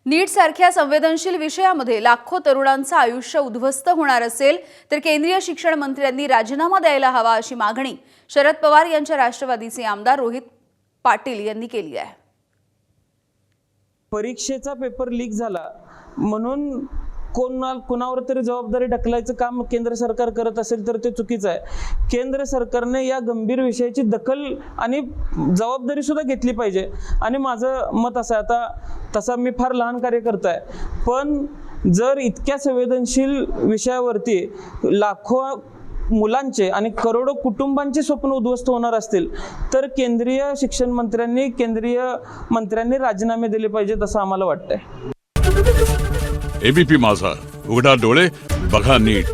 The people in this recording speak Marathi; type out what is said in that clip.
नीट सारख्या संवेदनशील विषयामध्ये लाखो तरुणांचं आयुष्य उद्ध्वस्त होणार असेल तर केंद्रीय शिक्षण मंत्र्यांनी राजीनामा द्यायला हवा अशी मागणी शरद पवार यांच्या राष्ट्रवादीचे आमदार रोहित पाटील यांनी केली आहे। परीक्षेचा पेपर लीक झाला म्हणून कोणावर तरी जबाबदारी ढकलायचं काम केंद्र सरकार करत असेल तर ते चुकीचं आहे। केंद्र सरकारने या गंभीर विषयाची दखल आणि जबाबदारी सुद्धा घेतली पाहिजे। आणि माझं मत असं आहे, आता तसा मी फार लहान कार्यकर्ता आहे, पण जर इतक्या संवेदनशील विषयावरती लाखो मुलांचे आणि करोडो कुटुंबांचे स्वप्न उद्ध्वस्त होणार असतील तर केंद्रीय शिक्षण मंत्र्यांनी राजीनामे दिले पाहिजेत असं आम्हाला वाटतंय। एबीपी माझा, उघडा डोळे बघा नीट।